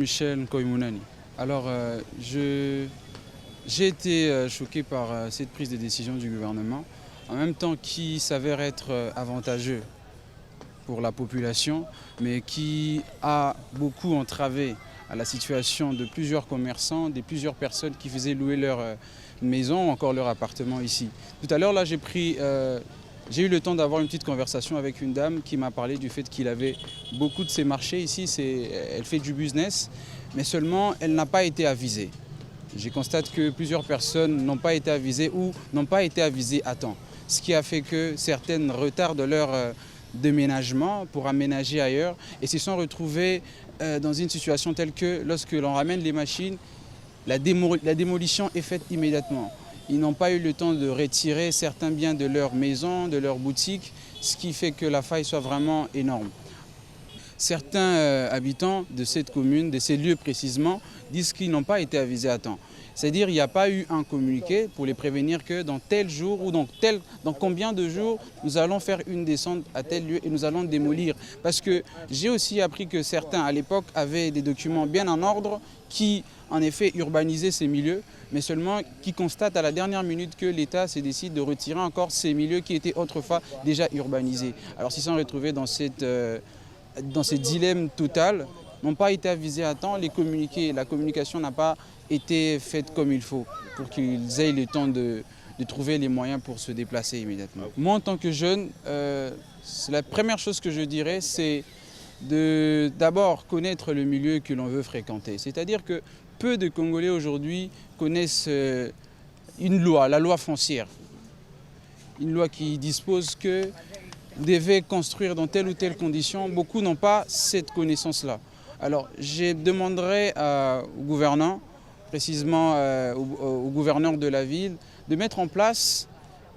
Michel Nkoy-Mounani. Alors, j'ai été choqué par cette prise de décision du gouvernement, en même temps qui s'avère être avantageux pour la population, mais qui a beaucoup entravé à la situation de plusieurs commerçants, de plusieurs personnes qui faisaient louer leur maison ou encore leur appartement ici. Tout à l'heure, là, j'ai eu le temps d'avoir une petite conversation avec une dame qui m'a parlé du fait qu'il avait beaucoup de ses marchés ici. Elle fait du business, mais seulement elle n'a pas été avisée. Je constate que plusieurs personnes n'ont pas été avisées ou n'ont pas été avisées à temps. Ce qui a fait que certaines retardent leur déménagement pour aménager ailleurs et se sont retrouvées dans une situation telle que lorsque l'on ramène les machines, la démolition est faite immédiatement. Ils n'ont pas eu le temps de retirer certains biens de leur maison, de leur boutique, ce qui fait que la faille soit vraiment énorme. Certains habitants de cette commune, de ces lieux précisément, disent qu'ils n'ont pas été avisés à temps. C'est-à-dire qu'il n'y a pas eu un communiqué pour les prévenir que dans tel jour ou dans combien de jours nous allons faire une descente à tel lieu et nous allons démolir. Parce que j'ai aussi appris que certains à l'époque avaient des documents bien en ordre qui en effet urbanisaient ces milieux, mais seulement qui constatent à la dernière minute que l'État se décide de retirer encore ces milieux qui étaient autrefois déjà urbanisés. Alors s'ils sont retrouvés dans ce dilemme total, n'ont pas été avisés à temps, la communication n'a pas été faite comme il faut pour qu'ils aient le temps de trouver les moyens pour se déplacer immédiatement. Moi, en tant que jeune, la première chose que je dirais, c'est d'abord connaître le milieu que l'on veut fréquenter. C'est-à-dire que peu de Congolais aujourd'hui connaissent une loi, la loi foncière. Une loi qui dispose que vous devez construire dans telle ou telle condition. Beaucoup n'ont pas cette connaissance-là. Alors, je demanderai au gouvernant, précisément au gouverneur de la ville, de mettre en place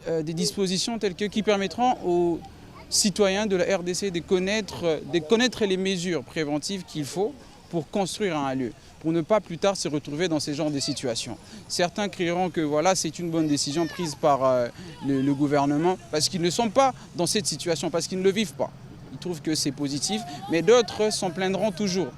des dispositions telles que qui permettront aux citoyens de la RDC de connaître les mesures préventives qu'il faut pour construire un lieu, pour ne pas plus tard se retrouver dans ce genre de situation. Certains crieront que voilà, c'est une bonne décision prise par le gouvernement parce qu'ils ne sont pas dans cette situation, parce qu'ils ne le vivent pas. Ils trouvent que c'est positif, mais d'autres s'en plaindront toujours.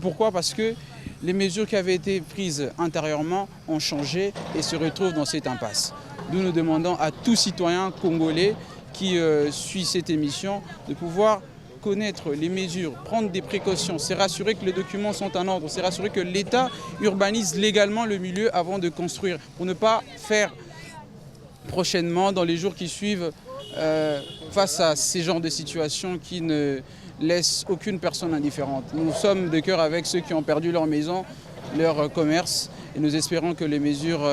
Pourquoi? Parce que les mesures qui avaient été prises antérieurement ont changé et se retrouvent dans cette impasse. Nous demandons à tout citoyen congolais qui suit cette émission de pouvoir connaître les mesures, prendre des précautions, c'est rassurer que les documents sont en ordre, c'est rassurer que l'État urbanise légalement le milieu avant de construire, pour ne pas faire prochainement, dans les jours qui suivent, face à ces genres de situations qui ne laissent aucune personne indifférente. Nous sommes de cœur avec ceux qui ont perdu leur maison, leur commerce, et nous espérons que les mesures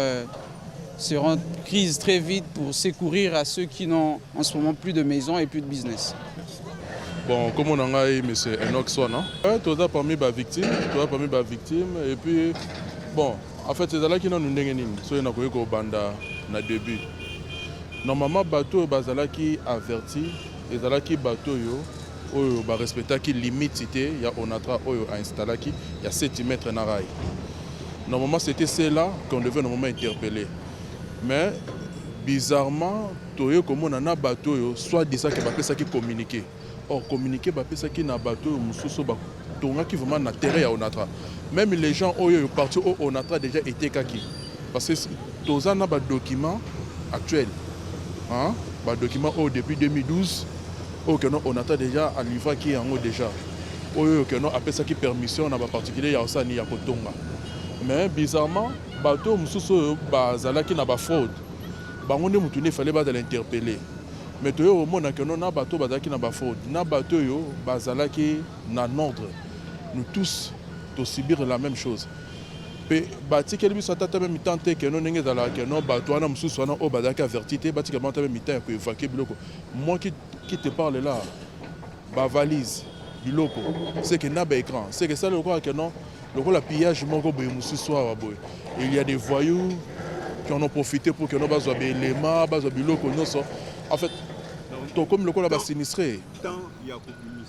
seront prises très vite pour secourir à ceux qui n'ont en ce moment plus de maison et plus de business. Bon, comme on a dit, c'est Enoch Swana. Tu as parmi les victimes, et puis, bon, en fait, c'est là qui nous avons dit banda na début. Normalement, bateau bazalaki averti, et zalaki bateau yo, oyo ba respecta qui limite cité, il y a onatra oyo a installé qui, il y a 7 mètres na rail. Normalement, c'était cela qu'on devait normalement interpeller. Mais bizarrement, toyo comme on a bateau yo, soit dit ça que ba pesa qui communiquer. Or communiquer ba pesa qui na bateau mususo ba tonga qui vraiment na terre ya onatra. Même les gens oyo parti au onatra déjà été kaki. Parce que toza na ba document actuel. Hein? Bah, document depuis 2012, on attend déjà à livrer qui est en haut déjà. On appelle ça qui permission, on a particulier à ça ni à Kotonga. Mais bizarrement, bateau mususo bazala qui n'a pas fraude. Bah on est il fallait pas l'interpeller. Mais toi au monde que non na bateau bazala qui n'a pas fraude. Na bateau yo bazala qui n'a ordre. Nous tous doit subir la même chose. Bati quel bus atata même tante que non n'engage la que non bateau na mususu na o badaka vertité bati que monta même mitan ko évacuer biloko. Moi qui te parle là ba valise biloko c'est que na ba écran c'est que ça le quoi que non le quoi la pillage moko boy mususu wa boy. Il y a des voyous qui en ont profité pour que non bazwa belema bazwa biloko nyonso. En fait comme le quoi la ba sinistré tant il y a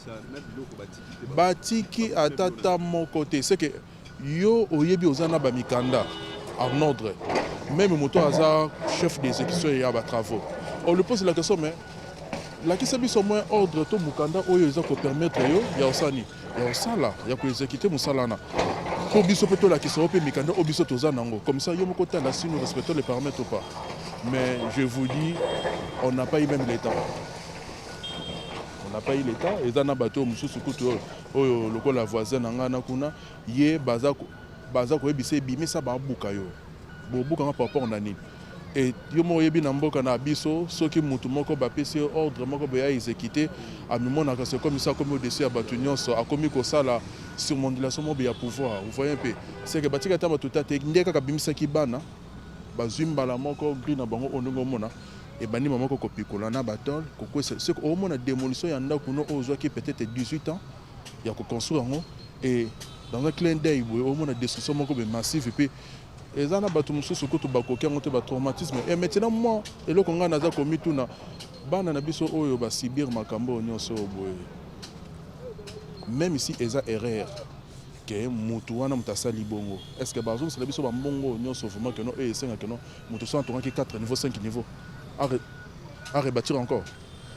ça na biloko batiki atata mon côté c'est que yo oyebi ozana ba mikanda en ordre même moto hasard chef d'exécution et ba travaux on lui pose la question mais la question biso moins ordre to mukanda oyo eza ko permettre yo ya osani ya osala ya ko exécuter musala na ko biso peto la question pe mikanda obiso tozana ngo comme ça yo moko tala si nous respectons les paramètres ou pas mais je vous dis on n'a pas eu même l'état. On n'a pas eu l'état et dans bateau mususu kutu oyo lokola voisin na ngana kuna ye baza ko ebise bimi sa ba buka yo bo buka nga papa on ani et yo mo yebi na mboka na biso soki mutu moko ba pesi ordre moko ba exécuter amimona ka c'est comme ça comme au-dessus ya batu nyonso akomi ko sala sur modulation mo ya pouvoir vous voyez un peu c'est que batika ta batuta te ndeka ka bimisa ki bana bazimba la moko gri na bango onungo mona et bani maman ko pikola na batol ko c'est au moins la démolition ya ndako no ozo qui peut-être 18 ans il y a ko construire ngo et dans un clin d'œil au moins la destruction moko massive et puis et ça na batu mususu ko to bakoki ngo te ba traumatisme et maintenant moi et le konga naza ko mituna bana na biso oyo ba sibir makambo nyonso boye même ici eza erreur que mutu wana mutasali bongo est-ce que bazo c'est la biso ba mbongo nyonso vraiment que non et 5 que non mutu so en qui 4 niveau 5 niveau à rebâtir encore.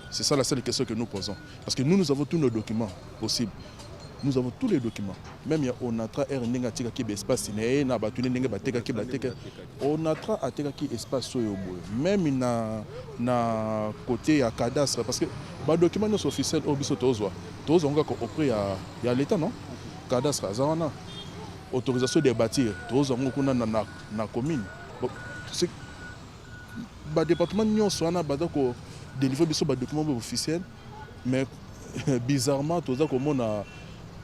C'est ça la seule question que nous posons. Parce que nous avons tous nos documents possibles. Nous avons tous les documents. Même on a tra er nenga tika ki espace ne na batuni nenga bateka ki bateka. On a tra ateka ki espace so yo boy. Même na côté à cadastre parce que ba document non officiel obiso tozwa. Tozwa nga ko auprès ya l'état non. Cadastre azana autorisation de bâtir. Tozwa ngo kuna na commune. C'est le département nyonso wana baza ko délivrer biso ba document officiel mais bizarrement toza komona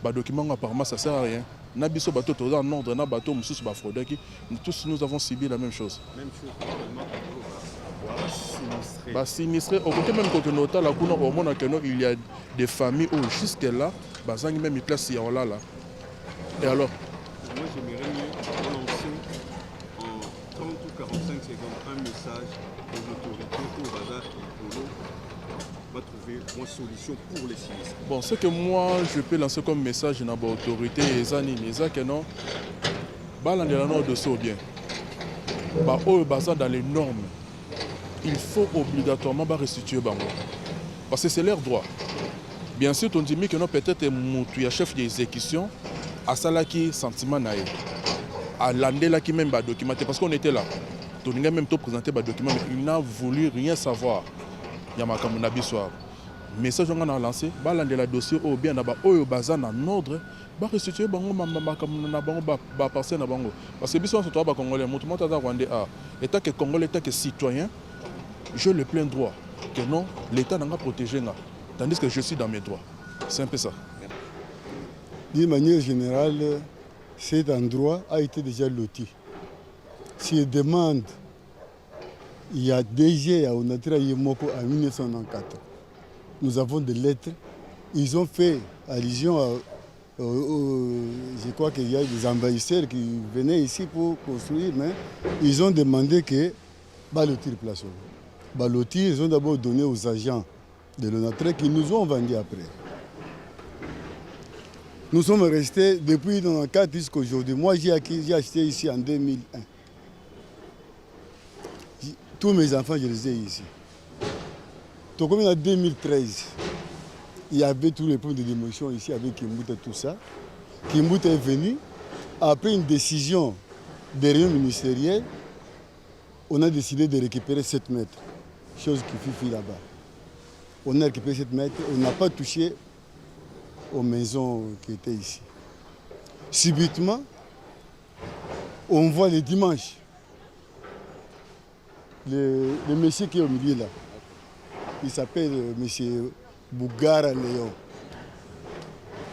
ba document apparemment ça sert à rien na biso bato toza en ordre na bato mususu ba fraude qui tous nous avons subi la même chose ba sinistré au côté même côté nota la kuna au mona que non il y a des familles où jusque là bazangi même place ya là et alors moi j'aimerais mieux lancer en 30 ou 45 secondes un message aux autorités au bazar va trouver une solution pour les sinistres. Bon, ce que moi je peux lancer comme message dans l'autorité, c'est que non, de ça bien. Dans les normes, il faut obligatoirement restituer bango. Parce que c'est leur droit. Bien sûr, on dit que non, peut-être il y a chef d'exécution, à ça là qui sentiment naïf. À l'année là qui même va documenter parce qu'on était là. On a même tout présenté le document, mais il n'a voulu rien savoir. Il y a ma soir. message on a lancé balandela dossier au bien na oyo baza na ordre ba restituer bango na bango ba passer na bango parce que biso on se trouve ba congolais mutu mota za rwandais état que congolais état que citoyen j'ai le plein droit que non l'état n'a pas protégé nga tandis que je suis dans mes droits c'est un peu ça. D'une manière générale, cet endroit a été déjà loti. Si on demande, il y a DG à Onatra Yemoko en 1994. Nous avons des lettres. Ils ont fait allusion à. Je crois qu'il y a des envahisseurs qui venaient ici pour construire, mais ils ont demandé que Balotir place. Balotir, ils ont d'abord donné aux agents de l'Onatra qui nous ont vendu après. Nous sommes restés depuis 1994 jusqu'à aujourd'hui. Moi, j'ai acheté ici en 2001. Tous mes enfants, je les ai ici. Donc, comme en 2013, il y avait tous les points de démolition ici avec Kimbuta et tout ça. Kimbuta est venu. Après une décision des réunions ministérielles, on a décidé de récupérer 7 mètres. Chose qui fit là-bas. On a récupéré 7 mètres. On n'a pas touché aux maisons qui étaient ici. Subitement, on voit les dimanches, le monsieur qui est au milieu là, il s'appelle monsieur Bougara Léon.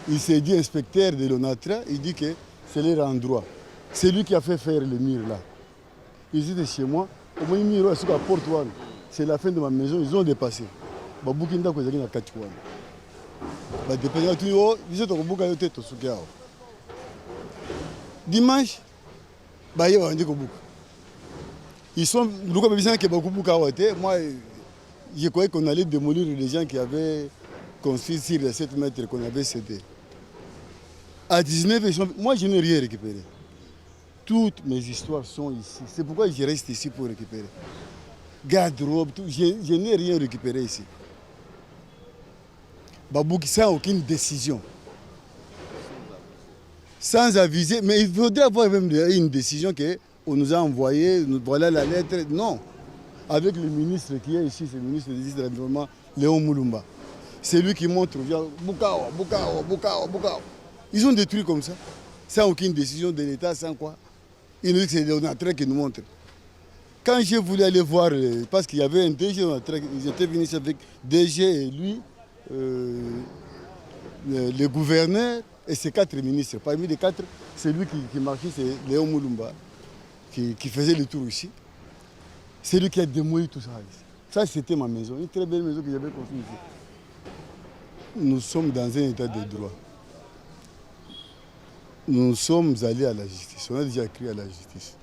Il s'est dit inspecteur de l'ONATRA, il dit que c'est leur endroit. C'est lui qui a fait faire le mur là. Ils étaient chez moi, au moins le mur est sur la porte, c'est la fin de ma maison, ils ont dépassé. Baboukinda Kozaki na Kachouane. Dimanche, ils sont moi, je croyais qu'on allait démolir les gens qui avaient construit sur les 7 mètres qu'on avait cédé. À 19, moi je n'ai rien récupéré. Toutes mes histoires sont ici. C'est pourquoi je reste ici pour récupérer. Garde-robe, je n'ai rien récupéré ici. Babouki sans aucune décision. Sans aviser, mais il faudrait avoir même une décision qu'on nous a envoyée, voilà la lettre. Non. Avec le ministre qui est ici, c'est le ministre de l'Environnement, Léon Moulumba. C'est lui qui montre, Bukao, Bukao, Bukao, Bukao. Ils ont détruit comme ça, sans aucune décision de l'État, sans quoi. Ils nous disent que c'est l'ONATRA qui nous montre. Quand je voulais aller voir, parce qu'il y avait un DG, ils étaient venus avec DG et lui, le gouverneur et ses 4 ministres. Parmi les 4, c'est lui qui marchait, c'est Léon Moulumba, qui faisait le tour ici. C'est lui qui a démoli tout ça ici. Ça, c'était ma maison, une très belle maison que j'avais construite ici. Nous sommes dans un état de droit. Nous sommes allés à la justice. On a déjà crié à la justice.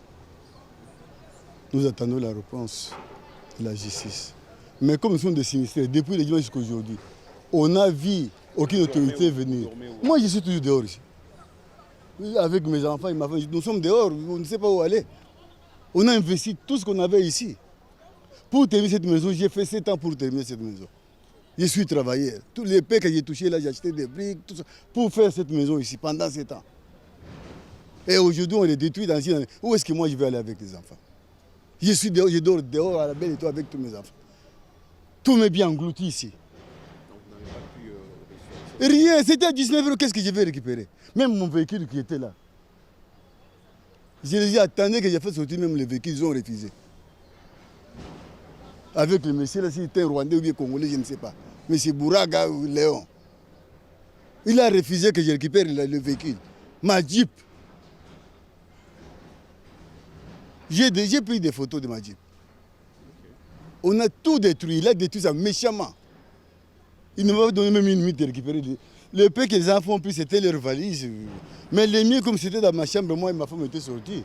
Nous attendons la réponse de la justice. Mais comme nous sommes des sinistrés, depuis le dimanche jusqu'à aujourd'hui, on n'a vu aucune autorité venir. Moi, je suis toujours dehors ici. Avec mes enfants et ma femme, nous sommes dehors, on ne sait pas où aller. On a investi tout ce qu'on avait ici. Pour terminer cette maison, j'ai fait 7 ans pour terminer cette maison. Je suis travailleur. Tous les paix que j'ai touchés là, j'ai acheté des briques, tout ça, pour faire cette maison ici pendant 7 ans. Et aujourd'hui, on les détruit dans une... Où est-ce que moi je vais aller avec les enfants? Je suis dehors, je dors dehors à la belle étoile avec tous mes enfants. Tout m'est bien englouti ici. Donc vous n'avez pas pu Rien, c'était à 19 €, qu'est-ce que je vais récupérer? Même mon véhicule qui était là. Je les ai attendus que j'ai fait sortir même les véhicules, ils ont refusé. Avec le monsieur là, s'il était un Rwandais ou bien Congolais, je ne sais pas. Monsieur Bouraga ou Léon. Il a refusé que je récupère le véhicule. Ma Jeep. J'ai pris des photos de ma Jeep. On a tout détruit, il a détruit ça méchamment. Il ne m'a pas donné même une minute de récupérer. Le peu que les enfants ont pris, c'était leur valise. Mais les miens, comme c'était dans ma chambre, moi et ma femme étaient sortis.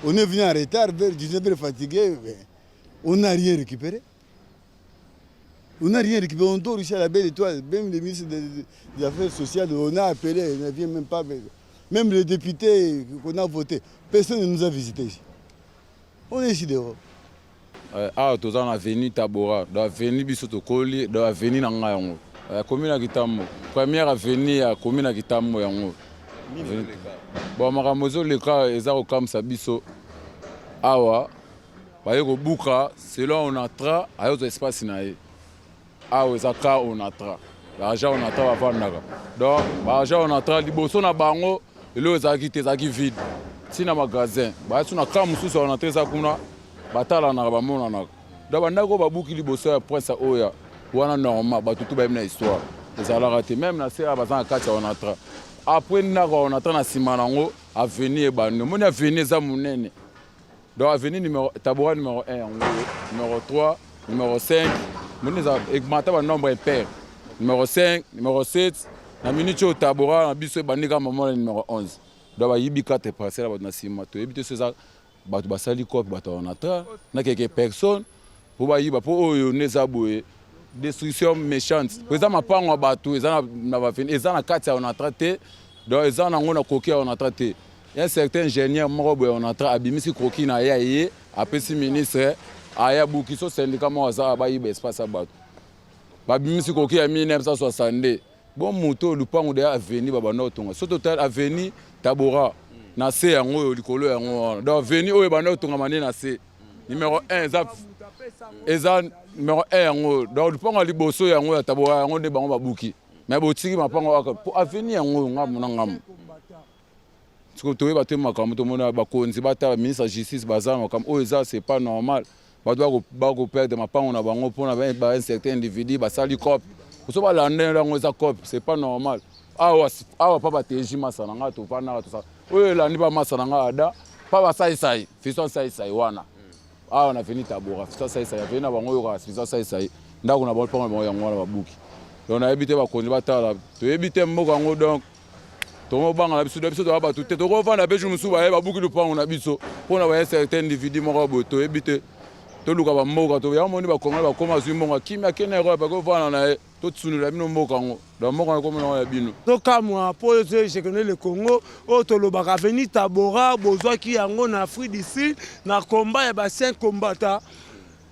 On est venu en retard, vers 19h fatigués. On n'a rien récupéré. On n'a rien récupéré. On dort ici à la belle étoile. Même le ministre des Affaires sociales, on a appelé, il ne vient même pas. Même les députés qu'on a votés, personne ne nous a visités ici. On est ici dehors. Ah, tous en avenue Tabora, dans l'avenue Bissotokoli, dans l'avenue Nangayango. La commune à Kitamo. Première avenue à la commune à Kitamo Yango. Bon, Maramozo, le cas est au Kam Sabiso. Awa, Bayeko Bouka, c'est là on entra à l'autre espace. awa eza ka onatra baagent onatra bavandaka donc baagent onatra liboso na bango eloko ezalaki te ezalaki vide ntina magasin bayasi na ka mosusu onatra eza kuna batalanaka bamonanaka donc bandako oyo babuki liboso ya prince oyo wana normal bato tu bayebi na histoire ezalaka te même na se ya baza na kati ya onatra après ndako ya onatra na nsima nango avenir ebandi omoni avenir eza monene donc avenir tabora numéro 1 yango numéro 3 numéro 5 moni eza augmenta banombre impair numéro 5 numéro 7 na minute oyo tabora na biso ebandi kaka mama na numéro 11 donc bayibi 4 parcelle bato na nsima toyebi te so eza bato basali kope bato ya onatra na quelque personne po bayiba po oyo neza boye destruction méchante po eza mapango ya bato eza na baveni eza na kati ya onatra te donc eza nango na koki ya onatra te un certain ingénieur moko boye onatra abimisi koki na ye aye apesi ministre aya buki so syndicat moko aza bayiba espace ya bato babimisi koki ya 1962 bon moto lupango de avenir babanda otonga so total avenir tabora na se yango oyo likolo yango wana donc avenir oyo banda otonga mane na se numéro 1 eza numéro 1 yango donc lupango liboso yango ya tabora yango nde bango babuki mais botiki mapango waka po avenir yango ngamu na ngamu siko toyeba te makambo tomona bakonzi bata ministre ya justice baza makambo oyo eza c'est pas normal bato bakoperdre mapango na bango mpona un certain individu basali cope so balandela yango eza cope c'est pas normal awa pa bateji masa na nga topanaka tosala oyo elandi bamasa na nga ada pa basaisai fiston saisai wana awa na veni tabora fiston saisai aveni na bango oyokaa fiston saisai ndako na bango mpango na bango yango wana babuki donc nayebi te bakonzi batala toyebi te mboka yango donc tomobanga na biso biso toya bato te tokovanda mpe jour mosusu baye babuki lupango na biso mpona baye certain individu moko boye toyebi te toluka bamboka toya moni bakongoli bakoma azwi mbongo akimi akene ero bakovanda na ye totunula bino mboka yango donc mboka yango komona ya bino tokamwa mpo je connais le Congo oyo tolobaka veni tabora bozwaki yango na Afrique du Sud na combat ya ba5 combattants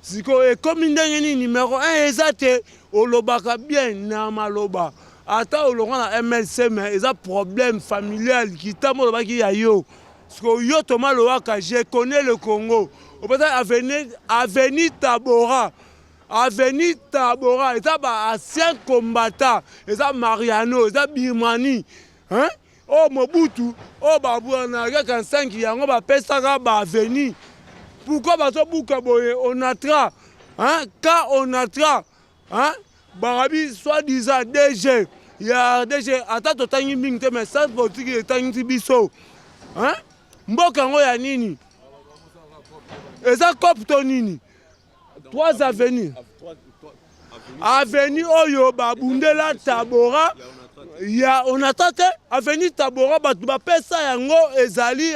sikoyo ekomi ndenge nini numéro 1 eza te olobaka bien na maloba ata olonga na MLC mais eza problème familial kitamo olobaki ya yo sikoyo yo toma lobaka je connais le Congo opesa avenir tabora avenir tabora eza ba-ancien combattant eza Mariano eza Birmanie hein o Mobutu o babwana kaka 5 yango bapesaka ba-avenir pourquoi bazobuka boye onatra hein ka onatra hein barabi soi-disant DG ya DG ata totangi mingi te mais sans politique etangi biso hein mboka yango ya nini eza cope to nini 3 avenues avenue oyo babundela tabora ya onatra te avenue tabora bato bapesa yango ezali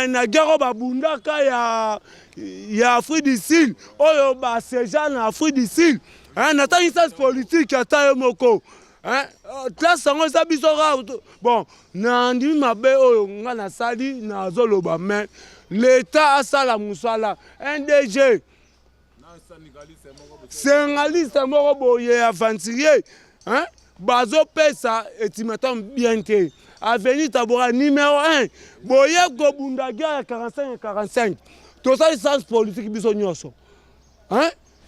na gero babundaka ya Afrique du Sud oyo baseja na Afrique du Sud natangi sens politique ata yo moko classe yango eza biso bon nandimi mabe oyo nga nasali nazoloba mais l'état asala musala NDG syndicaliste moko boye aventurier bazopesa estimateur bien te avenir tabora numéro 1 boye kobunda guerre ya 45 tosali sens politique biso nyonso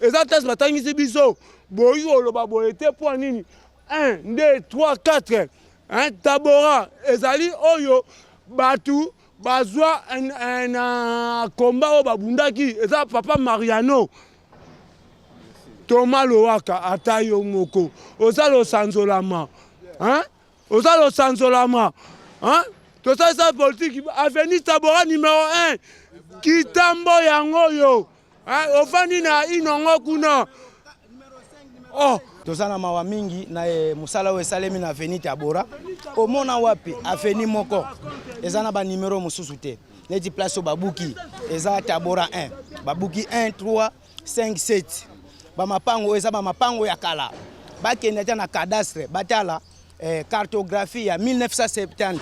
eza tese batangisi biso boyi oloba boye te mpo nini 1 2 3 4 tabora ezali oyo bato bazwa na komba oyo babundaki eza papa Mariano Thomas Lowaka ata yo moko ozala osanzolama ozala osanzolama tosalisa politique avenir tabora numéro 1 kitambo yango oyo ofandi na inongo kuna tozana mawa mingi na musala oyo esalemi na avenir tabora omona wapi avenir moko eza na banimero mosusu te neti place oyo babuki eza tabora 1 babuki 1 3 5 7 bamapango eza bamapango ya kala bakende te na cadastre batala cartographie ya 1970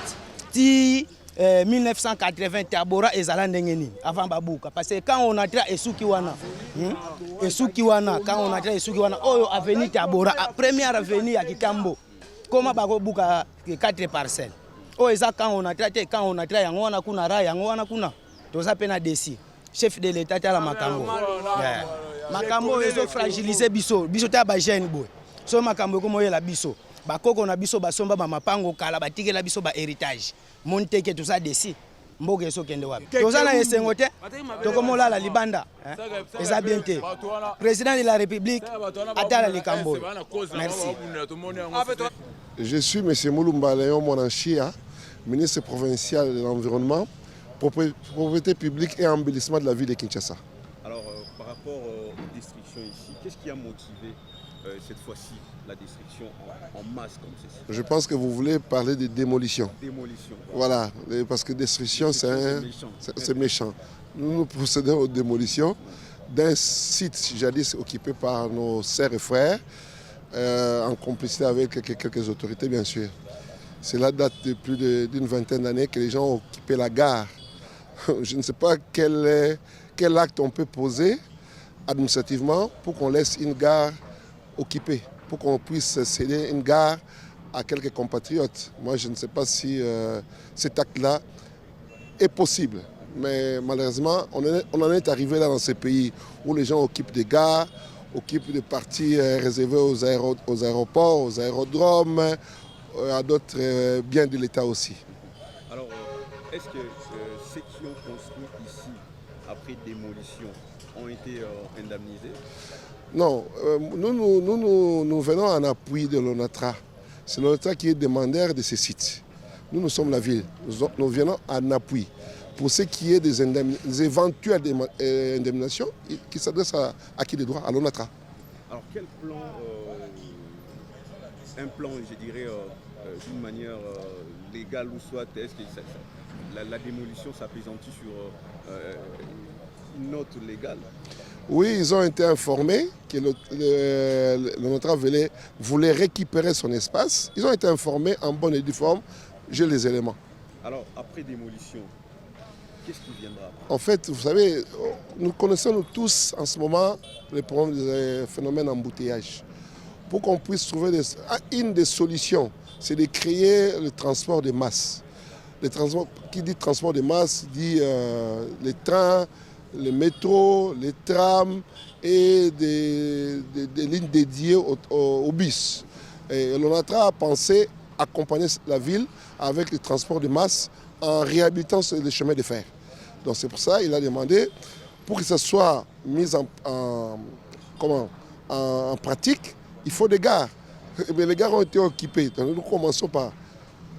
ti 1980 tabora ezala ndenge nini avant babuka parce que quand on entra esuki wana quand on entra esuki wana oyo avenir tabora première avenir ya Kitambo comment bakobuka 4 parcelles oyo eza quand on entra yango wana kuna ra yango wana kuna toza pe na desi chef de l'état tala makambo makambo ezo fragiliser biso ta ba jeune boy so makambo ko moyela biso bakoko na biso basomba ba mapango kala batikela biso ba héritage monteke tout ça desi mboka eso kende wapi toza na esengo te tokomolala libanda eza bien te président de la république atala likambo merci. Je suis M. Moulumba Léon Monanchia, ministre provincial de l'environnement, propriété publique et embellissement de la ville de Kinshasa. Alors, par rapport aux destructions ici, qu'est-ce qui a motivé cette fois-ci la destruction en masse comme ceci? Je pense que vous voulez parler de démolition. Démolition. Voilà, parce que destruction, c'est méchant. Nous procédons aux démolitions d'un site jadis occupé par nos sœurs et frères, en complicité avec quelques autorités, bien sûr. Cela date de plus d'une vingtaine d'années que les gens ont occupé la gare. Je ne sais pas quel acte on peut poser administrativement pour qu'on laisse une gare occupée, pour qu'on puisse céder une gare à quelques compatriotes. Moi, je ne sais pas si cet acte-là est possible. Mais malheureusement, on en est arrivé là dans ces pays où les gens occupent des gares, occupent des parties réservées aux aéroports, aux aérodromes, à d'autres biens de l'État aussi. Alors, est-ce que ceux qui ont construit ici, après démolition, ont été indemnisés? Non, nous venons en appui de l'ONATRA. C'est l'ONATRA qui est demandeur de ces sites. Nous sommes la ville. Nous venons en appui. Pour ce qui est des éventuelles indemnisations qui s'adressent à qui de droit? À l'ONATRA. Alors quel plan, un plan, je dirais, d'une manière légale ou soit, est-ce que la démolition s'appesantit sur une note légale? Oui, ils ont été informés que l'ONATRA voulait récupérer son espace. Ils ont été informés en bonne et due forme. J'ai les éléments. Alors après démolition, qu'est-ce qui viendra? En fait, vous savez, nous connaissons tous en ce moment les problèmes des phénomènes d'embouteillage. Pour qu'on puisse trouver une des solutions, c'est de créer le transport de masse. Qui dit transport de masse dit les trains, les métros, les trams et des lignes dédiées aux bus. Et l'ONATRA a pensé accompagner la ville avec le transport de masse en réhabilitant les chemins de fer. Donc c'est pour ça qu'il a demandé, pour que ça soit mis en pratique, il faut des gares. Mais les gares ont été occupées. Donc nous commençons par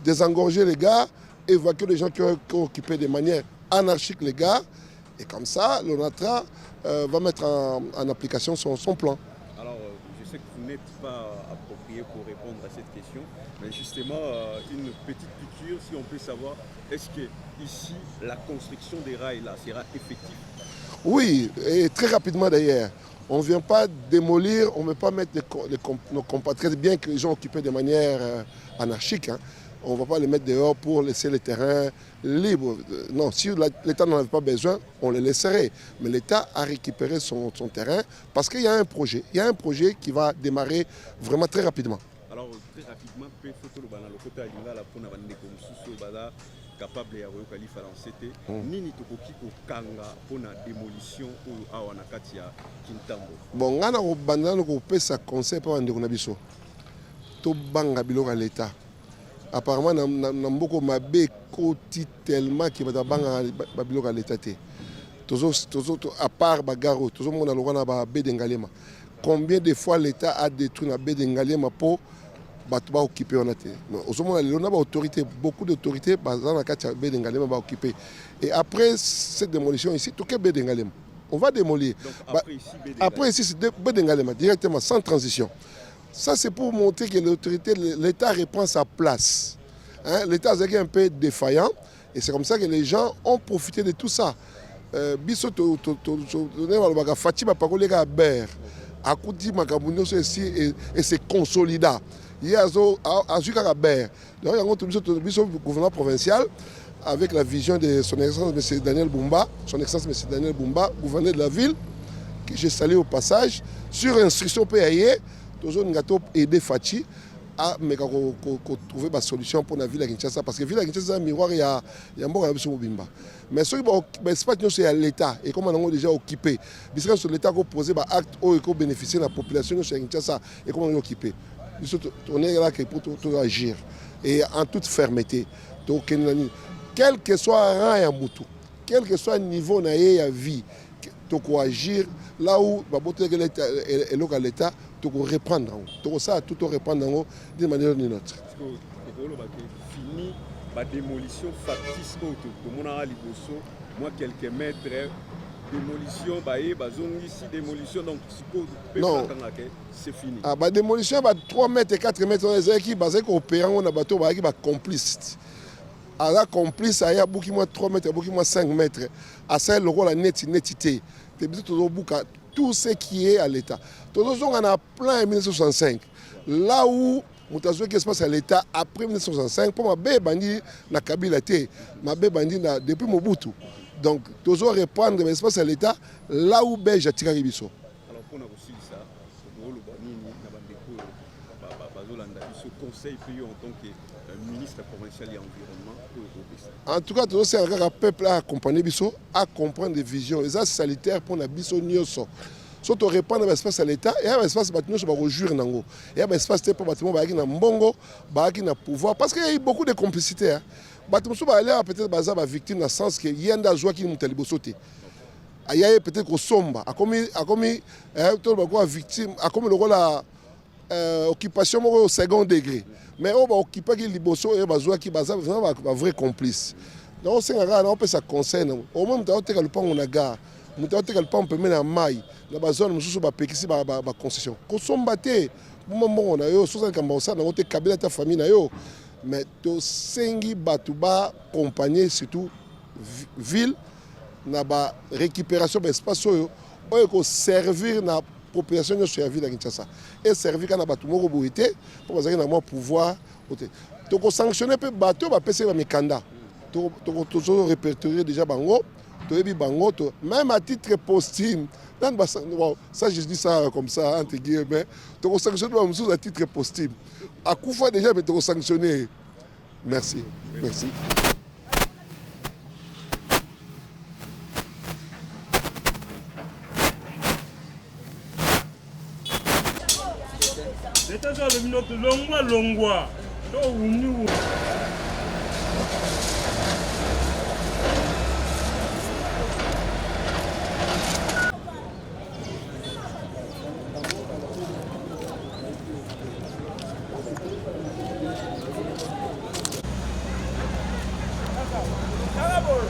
désengorger les gares, évacuer les gens qui ont occupé de manière anarchique les gares. Et comme ça, l'ONATRA va mettre en application son plan. Alors, je sais que vous n'êtes pas approprié pour répondre à cette question, mais justement, une petite piqûre, si on peut savoir, est-ce que ici, la construction des rails là, sera effective? Oui, et très rapidement d'ailleurs. On ne vient pas démolir, on ne veut pas mettre nos compatriotes, bien que les gens occupés de manière anarchique. Hein. On ne va pas les mettre dehors pour laisser les terrains libres. Non, si l'État n'en avait pas besoin, on les laisserait. Mais l'État a récupéré son terrain parce qu'il y a un projet. Il y a un projet qui va démarrer vraiment très rapidement. Alors, très rapidement, capable de faire nini tokoki kokanga pona démolition ou awa na kati ya Kintambo. Bon, ngana ko banda ko pesa conseil pa ndeko na biso. To banga biloko ya l'État. Apparemment na mboko mabe koti tellement ki bata banga ba biloko ya l'État te. Tozo à part bagaro, tozo mona lokana ba Bedengalema. Combien de fois l'État a détruit na Bedengalema pour battre occupé on a été. On a autorité, beaucoup d'autorités occupé. Et après cette démolition ici, tout est Bedengalema. On va démolir. Donc, après ici, c'est Bedengalema, directement, sans transition. Ça, c'est pour montrer que l'autorité, l'État reprend sa place. Hein? L'État est un peu défaillant. Et c'est comme ça que les gens ont profité de tout ça. Biso Fatima Pakolega Ber, Akouti Makabuno et c'est consolidant. Il y a un Ber. Donc, il y a un gouvernement provincial avec la vision de son Excellence M. Daniel Bumba, gouverneur de la ville, que j'ai salué au passage, sur instruction PAE, toujours nous avons aidé Fachi ameka trouver ba solution pour la ville ya Kinshasa parce que ville ya Kinshasa miroir ya mboka na biso mobimba mais soki ba espace nyonso ya l'état et comme on déjà occupé bisika sur l'état ko poser ba acte oyo ko bénéficier la population nyonso ya Kinshasa et comme on occupé biso on est là pour agir et en toute fermeté donc quel que soit rang ya mutu quel que soit niveau na ye ya vie to ko agir là où ba boter que l'état to ko reprendre to ko ça tout reprendre d'une manière ou d'une autre fini la démolition factice auto comme on a liboso moi quelques mètres démolition ici démolition donc non c'est fini ah ba démolition ba 3 mètres 4 mètres les qui basé ko opérant on a bateau ba qui ba complice à la complice à ya beaucoup moins 3 mètres beaucoup moins 5 mètres à ça le rôle la netité tout ce qui est à l'état tout on a plein en 1965 là où mutazo qui se passe à l'état après 1965 pour ma bé bandi na Kabila té ma bé bandi na depuis Mobutu donc toujours reprendre l'espace à l'état là où belge atira biso alors pour aussi ça pour le banini na bandeko bazolanda biso conseil prié en tant que ministre provincial et environnement en tout cas tout c'est un peuple à accompagner biso à comprendre des visions les as sanitaires pour na biso nyonso surtout répondre l'espace à l'état et un espace bâtiment sur rejoindre nango et un espace pour bâtiment ba na mbongo ba na pouvoir parce qu'il y a eu beaucoup de complicité hein bâtiment sur ba aller peut-être baza ba victime dans sens que yenda joie qui mutali bosote aya peut-être ko somba a commis tout ba ko victime a comme le rôle la occupation au second degré mais on va occuper qui liboso et bazoa qui baza vraiment un vrai complice donc c'est un on peut ça concerne au moins on te le pan on a gare on te le pan on peut mettre en maille na ba zone mususu ba pekisi ba concession ko somba te bon na yo soza kamba ça na ote kabila ta famille na yo mais to sengi batuba accompagner surtout ville na ba récupération ba espace oyo ko servir na population de la ville de Kinshasa et servir quand batu moko boité pour que na pouvoir to ko sanctionner pe bateau ba pese ba mikanda to toujours répertorier déjà bango to yebi bango to même à titre posthume ça je dis ça comme ça entre guillemets to ko sanctionner ba musu à titre posthume à coup fois déjà mais to ko sanctionner merci. L'état de minute longwa to unu Carabor.